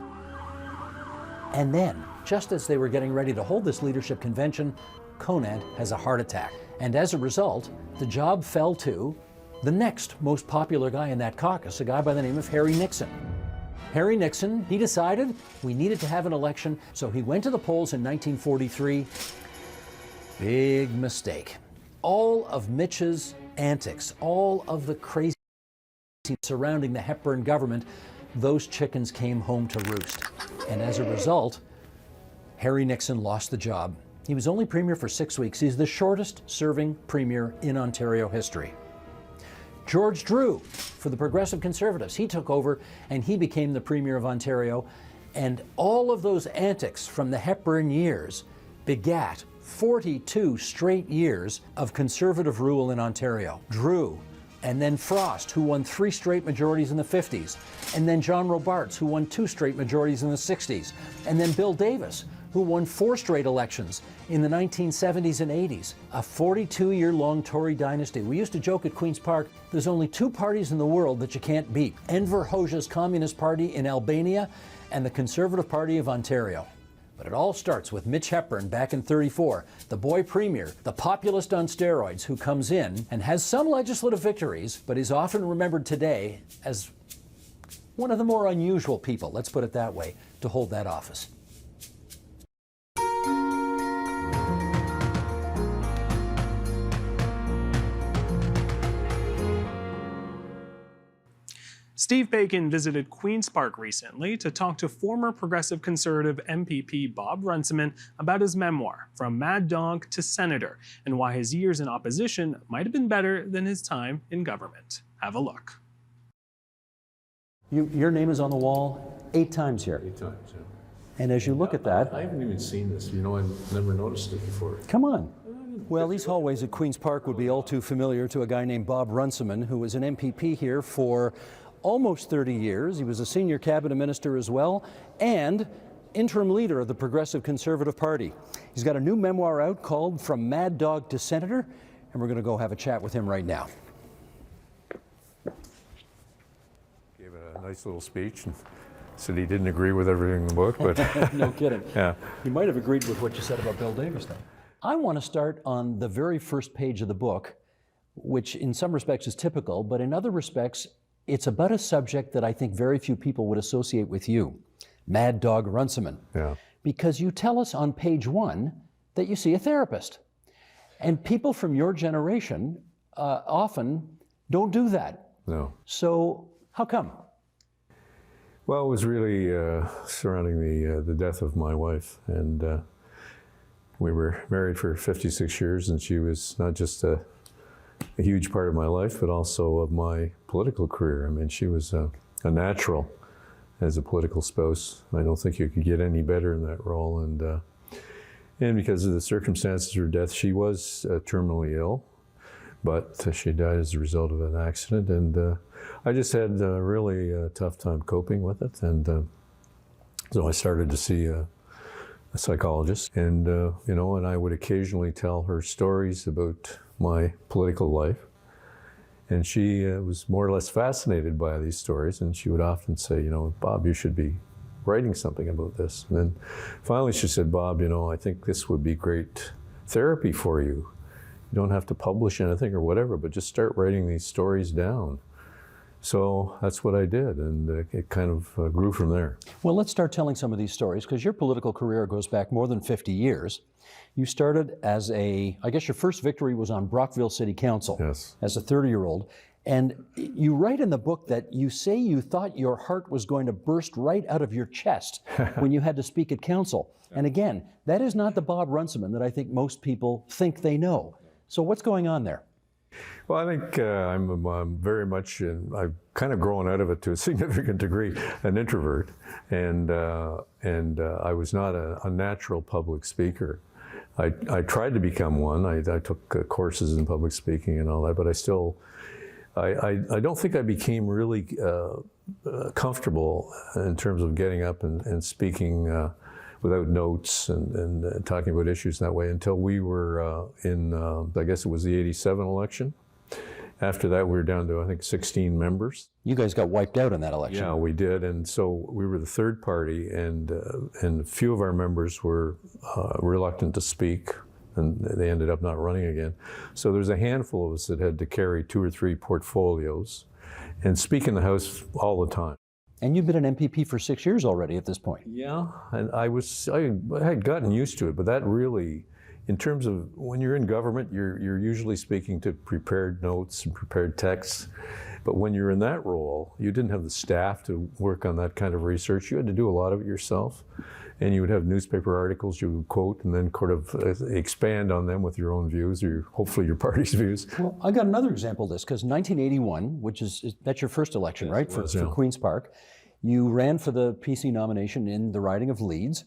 [SPEAKER 2] And then, just as they were getting ready to hold this leadership convention, Conant has a heart attack. And as a result, the job fell to the next most popular guy in that caucus, a guy by the name of Harry Nixon. Harry Nixon, he decided we needed to have an election, so he went to the polls in 1943. Big mistake. All of Mitch's antics, all of the crazy surrounding the Hepburn government, those chickens came home to roost. And as a result, Harry Nixon lost the job. He was only Premier for 6 weeks. He's the shortest serving Premier in Ontario history. George Drew, for the Progressive Conservatives, he took over and he became the Premier of Ontario. And all of those antics from the Hepburn years begat 42 straight years of Conservative rule in Ontario. Drew, and then Frost, who won 3 straight majorities in the 50s, and then John Robarts, who won 2 straight majorities in the 60s, and then Bill Davis, who won 4 straight elections in the 1970s and 80s. A 42-year-long Tory dynasty. We used to joke at Queen's Park, there's only 2 parties in the world that you can't beat: Enver Hoxha's Communist Party in Albania and the Conservative Party of Ontario. But it all starts with Mitch Hepburn back in '34, the boy Premier, the populist on steroids, who comes in and has some legislative victories, but is often remembered today as one of the more unusual people, let's put it that way, to hold that office.
[SPEAKER 7] Steve Paikin visited Queen's Park recently to talk to former Progressive Conservative MPP Bob Runciman about his memoir, From Mad Dog to Senator, and why his years in opposition might have been better than his time in government. Have a look.
[SPEAKER 2] Your name is on the wall 8 times here.
[SPEAKER 5] 8 times, yeah.
[SPEAKER 2] And as you look at that...
[SPEAKER 5] I haven't even seen this. You know, I've never noticed it before.
[SPEAKER 2] Come on. Well, these hallways at Queen's Park would be all too familiar to a guy named Bob Runciman, who was an MPP here for almost 30 years. He was a senior cabinet minister as well, and interim leader of the Progressive Conservative Party. He's got a new memoir out called From Mad Dog to Senator, and we're going to go have a chat with him right now.
[SPEAKER 5] Gave a nice little speech and said he didn't agree with everything in the book, but
[SPEAKER 2] No kidding.
[SPEAKER 5] yeah.
[SPEAKER 2] He might have agreed with what you said about Bill Davis, though. I want to start on the very first page of the book, which in some respects is typical, but in other respects, it's about a subject that I think very few people would associate with you, Mad Dog Runciman.
[SPEAKER 5] Yeah.
[SPEAKER 2] Because you tell us on page 1 that you see a therapist. And people from your generation often don't do that.
[SPEAKER 5] No.
[SPEAKER 2] So how come?
[SPEAKER 5] Well, it was really surrounding the death of my wife, and we were married for 56 years, and she was not just a huge part of my life, but also of my political career. I mean, she was a natural as a political spouse. I don't think you could get any better in that role, and because of the circumstances of her death, she was terminally ill, but she died as a result of an accident, and I just had a really tough time coping with it, and so I started to see a psychologist, and you know, and I would occasionally tell her stories about my political life, and she was more or less fascinated by these stories, and she would often say, you know, Bob, you should be writing something about this. And then finally she said, Bob, you know, I think this would be great therapy for you. You don't have to publish anything or whatever, but just start writing these stories down. So that's what I did, and it kind of grew from there.
[SPEAKER 2] Well, let's start telling some of these stories, because your political career goes back more than 50 years. You started as I guess your first victory was on Brockville City Council.
[SPEAKER 5] Yes.
[SPEAKER 2] As a 30-year-old.
[SPEAKER 8] And you write in the book that you say you thought your heart was going to burst right out of your chest when you had to speak at council. And again, that is not the Bob Runciman that I think most people think they know. So what's going on there?
[SPEAKER 5] Well, I think I'm very much, I've kind of grown out of it to a significant degree, an introvert. And I was not a natural public speaker. I tried to become one. I took courses in public speaking and all that, but I don't think I became really comfortable in terms of getting up and speaking without notes and talking about issues that way until we were in, I guess it was the '87 election. After that, we were down to, I think, 16 members.
[SPEAKER 8] You guys got wiped out in that election.
[SPEAKER 5] Yeah, we did. And so we were the third party, and a few of our members were reluctant to speak, and they ended up not running again. So there's a handful of us that had to carry 2 or 3 portfolios and speak in the House all the time.
[SPEAKER 8] And you've been an MPP for 6 years already at this point.
[SPEAKER 5] Yeah, and I had gotten used to it, but that really, in terms of when you're in government, you're usually speaking to prepared notes and prepared texts. But when you're in that role, you didn't have the staff to work on that kind of research. You had to do a lot of it yourself. And you would have newspaper articles you would quote and then kind of expand on them with your own views, or hopefully your party's views.
[SPEAKER 8] Well, I got another example of this, because 1981, that's your first election, yes, right, for Queen's Park, you ran for the PC nomination in the riding of Leeds.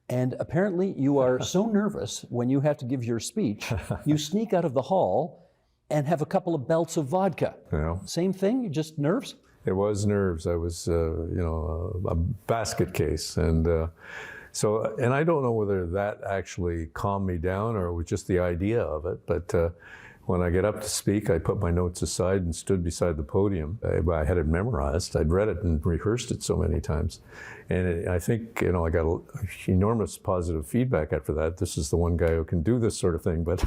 [SPEAKER 8] And apparently you are so nervous when you have to give your speech, you sneak out of the hall and have a couple of belts of vodka.
[SPEAKER 5] Yeah.
[SPEAKER 8] Same thing, just nerves?
[SPEAKER 5] It was nerves. I was, a basket case. And and I don't know whether that actually calmed me down or it was just the idea of it. But when I get up to speak, I put my notes aside and stood beside the podium. I had it memorized. I'd read it and rehearsed it so many times. And I think, I got enormous positive feedback after that. This is the one guy who can do this sort of thing, but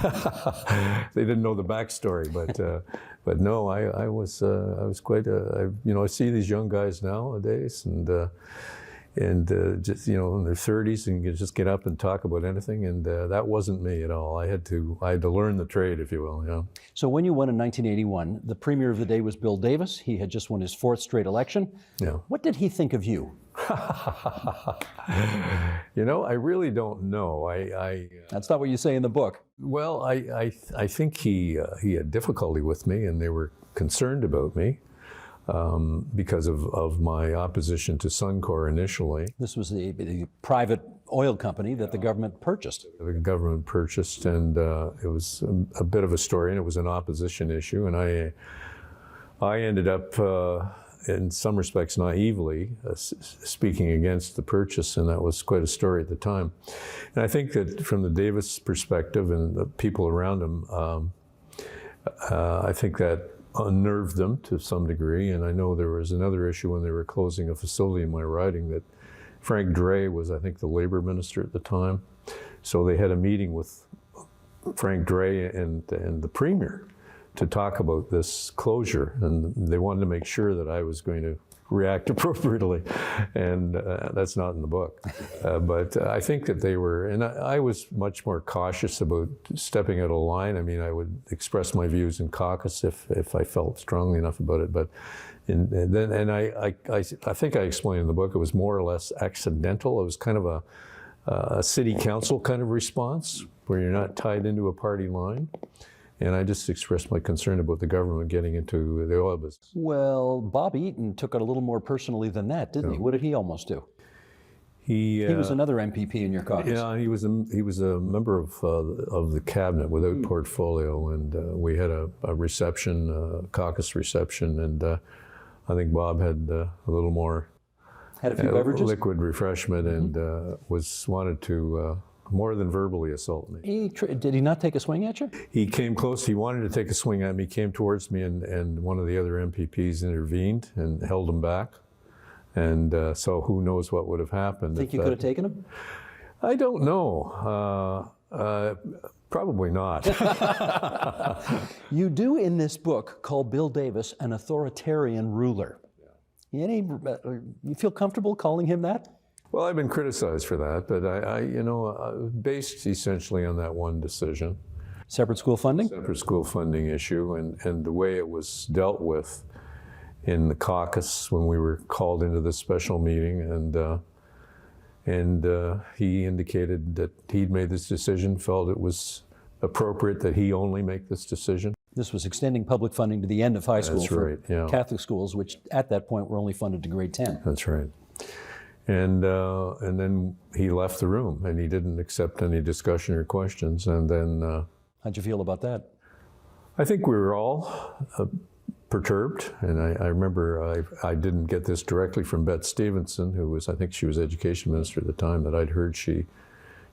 [SPEAKER 5] they didn't know the backstory. But no, I was quite, I see these young guys nowadays and just, in their 30s and you just get up and talk about anything. And that wasn't me at all. I had to learn the trade, if you will. Yeah.
[SPEAKER 8] So when you won in 1981, the premier of the day was Bill Davis. He had just won his 4th straight election. Yeah. What did he think of you?
[SPEAKER 5] I really don't know.
[SPEAKER 8] That's not what you say in the book.
[SPEAKER 5] Well, I think he had difficulty with me, and they were concerned about me. Because of my opposition to Suncor initially.
[SPEAKER 8] This was the private oil company that the government purchased.
[SPEAKER 5] The government purchased, and it was a bit of a story, and it was an opposition issue, and I ended up, in some respects naively, speaking against the purchase, and that was quite a story at the time. And I think that from the Davis perspective and the people around him, I think that unnerved them to some degree, and I know there was another issue when they were closing a facility in my riding that Frank Dre was, I think, the labor minister at the time. So they had a meeting with Frank Dre and the premier to talk about this closure, and they wanted to make sure that I was going to react appropriately, and that's not in the book. But I think that they were, and I was much more cautious about stepping out of line. I mean, I would express my views in caucus if I felt strongly enough about it. But I think I explained in the book, it was more or less accidental. It was kind of a city council kind of response where you're not tied into a party line. And I just expressed my concern about the government getting into the oil business.
[SPEAKER 8] Well, Bob Eaton took it a little more personally than that, didn't he? What did he almost do? He was another MPP in your caucus.
[SPEAKER 5] Yeah, he was a member of the cabinet without portfolio, and we had a reception, a caucus reception, and I think Bob had a little more.
[SPEAKER 8] Had a few beverages?
[SPEAKER 5] Liquid refreshment, and wanted to. More than verbally assault me.
[SPEAKER 8] Did he not take a swing at you?
[SPEAKER 5] He came close. He wanted to take a swing at me, came towards me, and one of the other MPPs intervened and held him back. And so who knows what would have happened.
[SPEAKER 8] Think you could have taken him?
[SPEAKER 5] I don't know. Probably not.
[SPEAKER 8] You do in this book call Bill Davis an authoritarian ruler. You feel comfortable calling him that?
[SPEAKER 5] Well, I've been criticized for that, but I based essentially on that one decision.
[SPEAKER 8] Separate school funding?
[SPEAKER 5] Separate school funding issue, and the way it was dealt with in the caucus when we were called into this special meeting, and he indicated that he'd made this decision, felt it was appropriate that he only make this decision.
[SPEAKER 8] This was extending public funding to the end of high school for Catholic schools, which at that point were only funded to grade 10.
[SPEAKER 5] That's right. And then he left the room, and he didn't accept any discussion or questions. And then,
[SPEAKER 8] how'd you feel about that?
[SPEAKER 5] I think we were all perturbed, and I remember I didn't get this directly from Bette Stevenson, who was, I think she was education minister at the time, that I'd heard she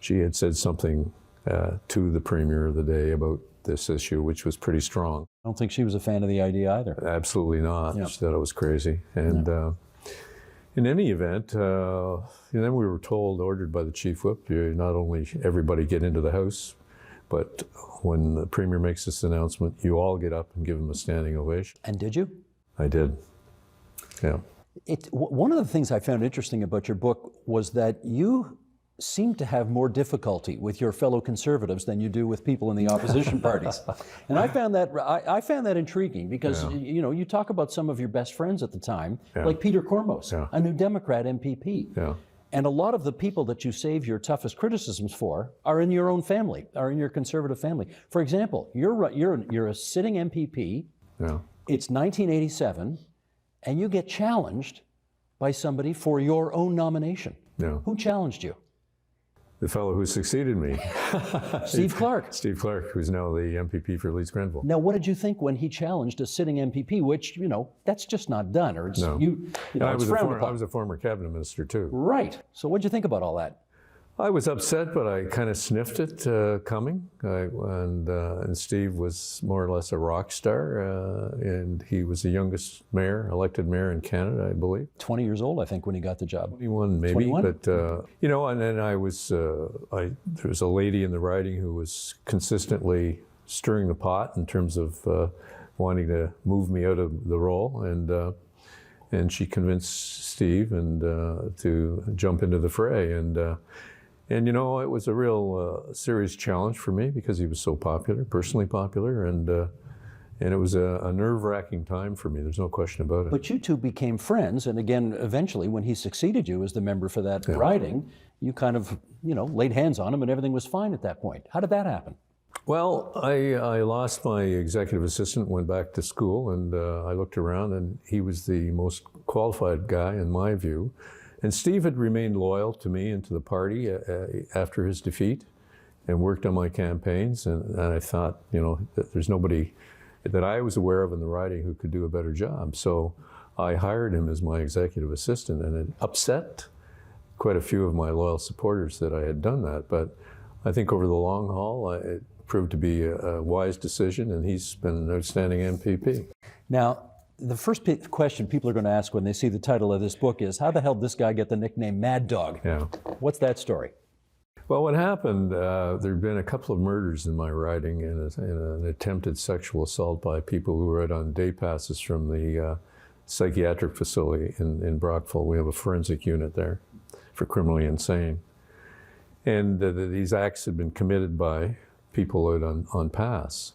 [SPEAKER 5] had said something to the premier of the day about this issue, which was pretty strong.
[SPEAKER 8] I don't think she was a fan of the idea either.
[SPEAKER 5] Absolutely not. She thought it was crazy. And in any event, then we were told, ordered by the chief whip, not only everybody get into the house, but when the premier makes this announcement, you all get up and give him a standing ovation.
[SPEAKER 8] And did you?
[SPEAKER 5] I did, yeah.
[SPEAKER 8] One of the things I found interesting about your book was that you seem to have more difficulty with your fellow conservatives than you do with people in the opposition parties. And I found that intriguing because you talk about some of your best friends at the time, like Peter Cormos, a New Democrat MPP.
[SPEAKER 5] Yeah.
[SPEAKER 8] And a lot of the people that you save your toughest criticisms for are in your own family, are in your conservative family. For example, you're a sitting MPP.
[SPEAKER 5] Yeah.
[SPEAKER 8] It's 1987, and you get challenged by somebody for your own nomination.
[SPEAKER 5] Yeah.
[SPEAKER 8] Who challenged you?
[SPEAKER 5] The fellow who succeeded me.
[SPEAKER 8] Steve Clark.
[SPEAKER 5] Steve Clark, who's now the MPP for Leeds Grenville.
[SPEAKER 8] Now, what did you think when he challenged a sitting MPP, which, that's just not done, or it's,
[SPEAKER 5] No.
[SPEAKER 8] it's frowned upon.
[SPEAKER 5] I was a former cabinet minister, too.
[SPEAKER 8] Right. So what did you think about all that?
[SPEAKER 5] I was upset, but I kind of sniffed it coming. And Steve was more or less a rock star, and he was the youngest elected mayor in Canada, I believe.
[SPEAKER 8] 20 years old, I think, when he got the job.
[SPEAKER 5] 21, maybe.
[SPEAKER 8] 21?
[SPEAKER 5] But, and then there was a lady in the riding who was consistently stirring the pot in terms of wanting to move me out of the role, and she convinced Steve to jump into the fray. And it was a real serious challenge for me because he was so popular, personally popular, and it was a nerve-wracking time for me. There's no question about it.
[SPEAKER 8] But you two became friends, and again, eventually, when he succeeded you as the member for that riding, you kind of, laid hands on him, and everything was fine at that point. How did that happen?
[SPEAKER 5] Well, I lost my executive assistant, went back to school, and I looked around, and he was the most qualified guy, in my view. And Steve had remained loyal to me and to the party after his defeat and worked on my campaigns. And I thought, that there's nobody that I was aware of in the riding who could do a better job. So I hired him as my executive assistant, and it upset quite a few of my loyal supporters that I had done that. But I think over the long haul, it proved to be a wise decision, and he's been an outstanding MPP.
[SPEAKER 8] Now, the first question people are going to ask when they see the title of this book is, how the hell did this guy get the nickname Mad Dog?
[SPEAKER 5] Yeah.
[SPEAKER 8] What's that story?
[SPEAKER 5] Well, what happened, there had been a couple of murders in my riding and an attempted sexual assault by people who were out on day passes from the psychiatric facility in Brockville. We have a forensic unit there for criminally insane. And these acts had been committed by people out on pass.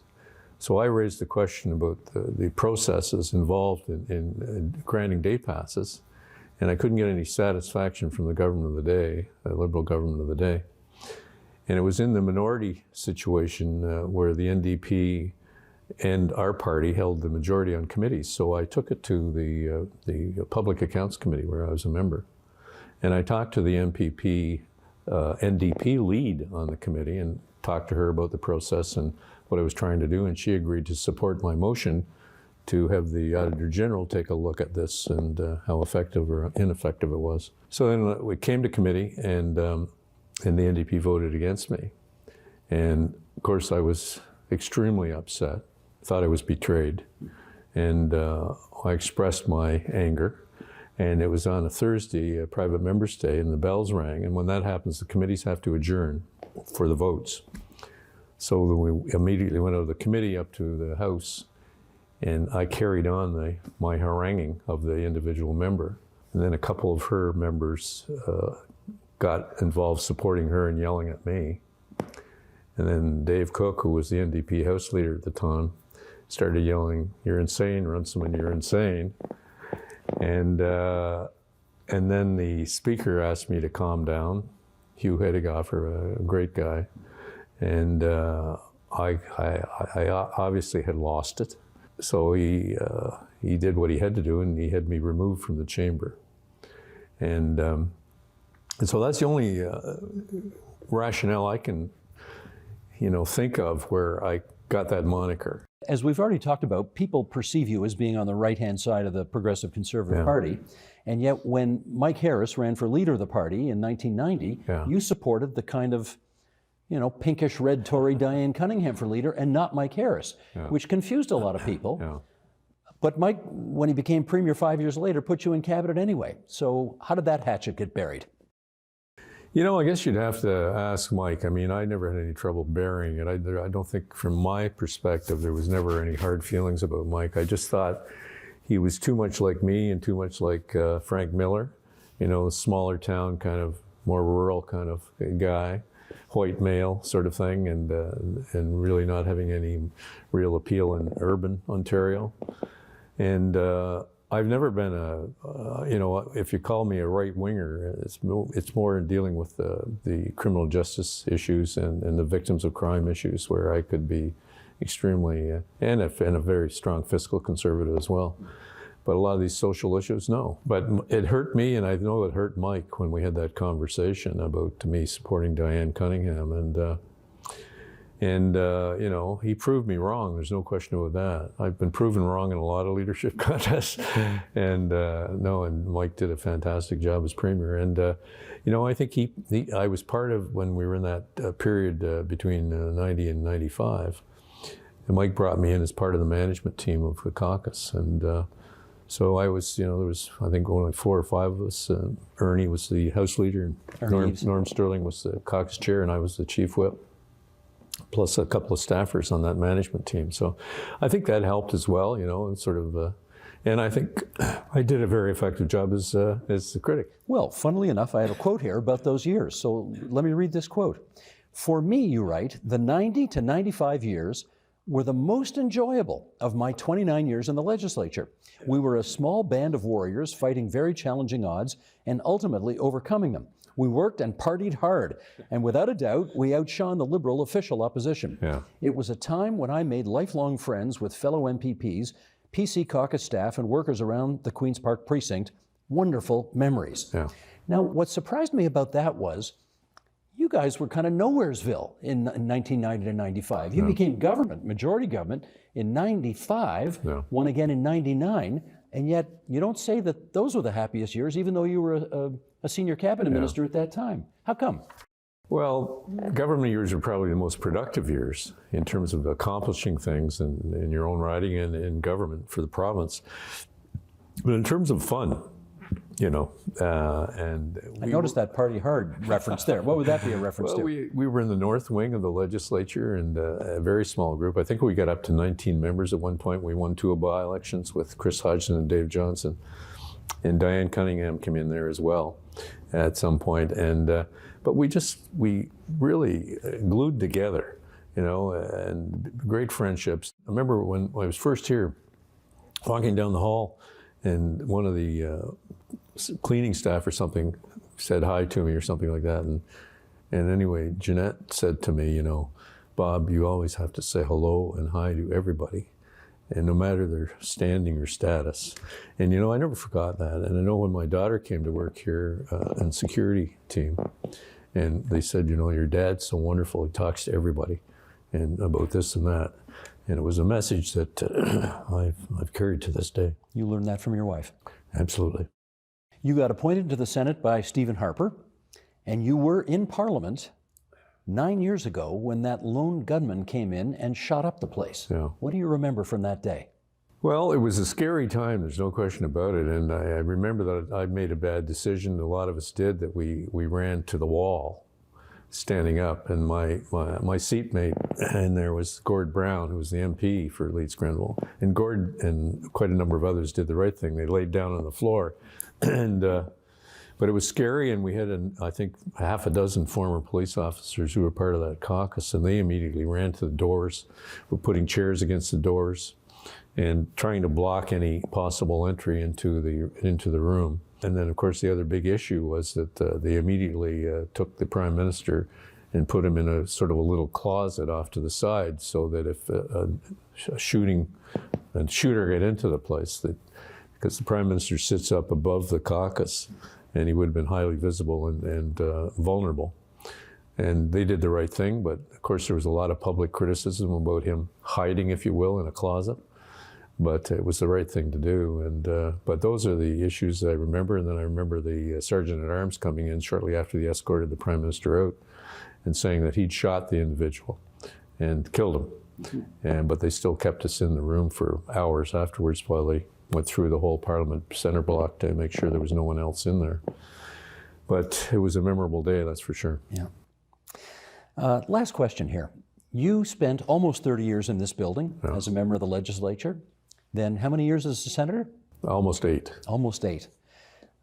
[SPEAKER 5] So I raised the question about the processes involved in granting day passes, and I couldn't get any satisfaction from the government of the day, the Liberal government of the day. And it was in the minority situation where the NDP and our party held the majority on committees. So I took it to the Public Accounts Committee, where I was a member. And I talked to the MPP, NDP lead on the committee and talked to her about the process and what I was trying to do, and she agreed to support my motion to have the Auditor General take a look at this and how effective or ineffective it was. So then we came to committee, and the NDP voted against me. And of course I was extremely upset, thought I was betrayed, and I expressed my anger. And it was on a Thursday, a private member's day, and the bells rang, and when that happens, the committees have to adjourn for the votes. So we immediately went out of the committee up to the House, and I carried on my haranguing of the individual member. And then a couple of her members got involved supporting her and yelling at me. And then Dave Cook, who was the NDP House Leader at the time, started yelling, "You're insane, Runciman, you're insane." And then the Speaker asked me to calm down. Hugh Hedigoffer, a great guy. And I obviously had lost it. So he did what he had to do, and he had me removed from the chamber. And so that's the only rationale I can, think of where I got that moniker.
[SPEAKER 8] As we've already talked about, people perceive you as being on the right-hand side of the Progressive Conservative Party. And yet when Mike Harris ran for leader of the party in 1990, you supported the kind of, pinkish red Tory Diane Cunningham for leader and not Mike Harris, which confused a lot of people. But Mike, when he became premier 5 years later, put you in cabinet anyway. So how did that hatchet get buried?
[SPEAKER 5] I guess you'd have to ask Mike. I mean, I never had any trouble burying it. I don't think, from my perspective, there was never any hard feelings about Mike. I just thought he was too much like me and too much like Frank Miller, a smaller town, kind of more rural kind of guy, white male sort of thing, and really not having any real appeal in urban Ontario. And I've never been if you call me a right winger, it's more in dealing with the criminal justice issues and the victims of crime issues, where I could be extremely, and a very strong fiscal conservative as well. But a lot of these social issues, no. But it hurt me, and I know it hurt Mike when we had that conversation about me supporting Diane Cunningham. And he proved me wrong. There's no question about that. I've been proven wrong in a lot of leadership contests. And Mike did a fantastic job as premier. And, I think I was part of, when we were in that period between 90 and 95, and Mike brought me in as part of the management team of the caucus. And so I was, there was, I think, only 4 or 5 of us. Ernie was the House Leader, and Norm Sterling was the caucus chair, and I was the chief whip, plus a couple of staffers on that management team. So I think that helped as well, and sort of, and I think I did a very effective job as the critic.
[SPEAKER 8] Well, funnily enough, I have a quote here about those years. So let me read this quote. "For me," you write, "the 90 to 95 years were the most enjoyable of my 29 years in the legislature. We were a small band of warriors fighting very challenging odds and ultimately overcoming them. We worked and partied hard, and without a doubt, we outshone the Liberal official opposition. It was a time when I made lifelong friends with fellow MPPs, PC caucus staff, and workers around the Queen's Park precinct. Wonderful memories." Now, what surprised me about that was, you guys were kind of nowheresville in 1990 to 95. You became government, majority government, in 95, won again in 99, and yet you don't say that those were the happiest years, even though you were a senior cabinet minister at that time. How come?
[SPEAKER 5] Well, government years are probably the most productive years in terms of accomplishing things in your own riding and in government for the province. But in terms of fun, and
[SPEAKER 8] I noticed that party hard reference there. What would that be a reference to?
[SPEAKER 5] We were in the north wing of the legislature, and a very small group. I think we got up to 19 members at one point. We won 2 by-elections with Chris Hodgson and Dave Johnson. And Diane Cunningham came in there as well at some point. And but we really glued together, and great friendships. I remember when I was first here, walking down the hall, and one of the cleaning staff or something said hi to me or something like that. And anyway, Jeanette said to me, "Bob, you always have to say hello and hi to everybody, and no matter their standing or status." And I never forgot that. And I know when my daughter came to work here in security team, and they said, "Your dad's so wonderful, he talks to everybody and about this and that." And it was a message that I've carried to this day.
[SPEAKER 8] You learned that from your wife?
[SPEAKER 5] Absolutely.
[SPEAKER 8] You got appointed to the Senate by Stephen Harper, and you were in Parliament 9 years ago when that lone gunman came in and shot up the place. What do you remember from that day?
[SPEAKER 5] Well, it was a scary time, there's no question about it. And I remember that I made a bad decision, a lot of us did, that we ran to the wall, standing up. And my seatmate in there was Gord Brown, who was the MP for Leeds Grenville. And Gord and quite a number of others did the right thing. They laid down on the floor. And But it was scary, and we had, I think, half a dozen former police officers who were part of that caucus, and they immediately ran to the doors, were putting chairs against the doors, and trying to block any possible entry into the room. And then, of course, the other big issue was that they immediately took the Prime Minister and put him in a sort of a little closet off to the side, so that if a shooter got into the place, because the Prime Minister sits up above the caucus, and he would have been highly visible and vulnerable. And they did the right thing, but of course there was a lot of public criticism about him hiding, if you will, in a closet. But it was the right thing to do. And but those are the issues that I remember. And then I remember the Sergeant-at-Arms coming in shortly after they escorted the Prime Minister out and saying that he'd shot the individual and killed him. But they still kept us in the room for hours afterwards while they went through the whole Parliament Centre block to make sure there was no one else in there. But it was a memorable day, that's for sure.
[SPEAKER 8] Yeah. Last question here. You spent almost 30 years in this building as a member of the legislature. Then how many years as a senator?
[SPEAKER 5] Almost 8. Almost 8.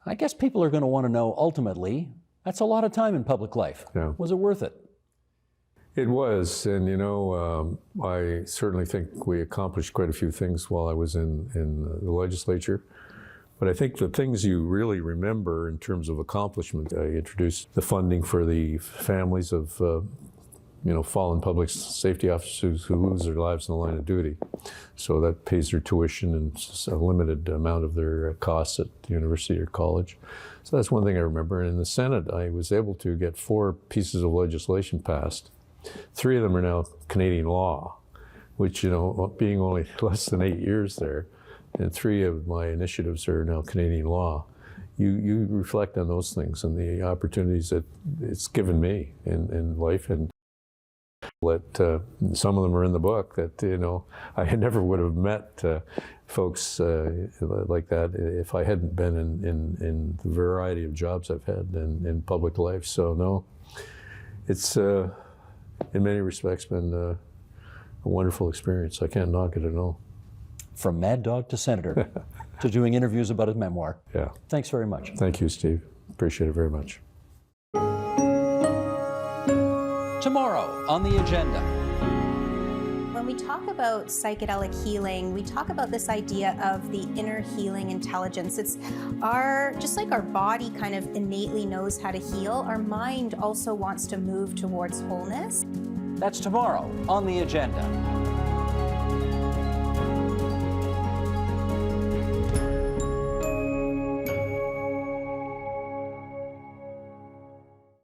[SPEAKER 8] I guess people are going to want to know, ultimately, that's a lot of time in public life.
[SPEAKER 5] Yeah.
[SPEAKER 8] Was it worth it?
[SPEAKER 5] It was, and you know, I certainly think we accomplished quite a few things while I was in the legislature. But I think the things you really remember in terms of accomplishment, I introduced the funding for the families of fallen public safety officers who lose their lives in the line of duty. So that pays their tuition and a limited amount of their costs at the university or college. So that's one thing I remember. And in the Senate, I was able to get 4 pieces of legislation passed. 3 of them are now Canadian law, which, you know, being only less than 8 years there, and 3 of my initiatives are now Canadian law. You reflect on those things and the opportunities that it's given me in life, and some of them are in the book that, you know, I never would have met folks like that if I hadn't been in the variety of jobs I've had in public life. So no, it's in many respects been a wonderful experience. I can't knock it at all.
[SPEAKER 8] From Mad Dog to Senator to doing interviews about his memoir.
[SPEAKER 5] Yeah.
[SPEAKER 8] Thanks very much.
[SPEAKER 5] Thank you, Steve. Appreciate it very much.
[SPEAKER 8] Tomorrow on the agenda.
[SPEAKER 9] When we talk about psychedelic healing, we talk about this idea of the inner healing intelligence. It's just like our body kind of innately knows how to heal, our mind also wants to move towards wholeness.
[SPEAKER 8] That's tomorrow on the agenda.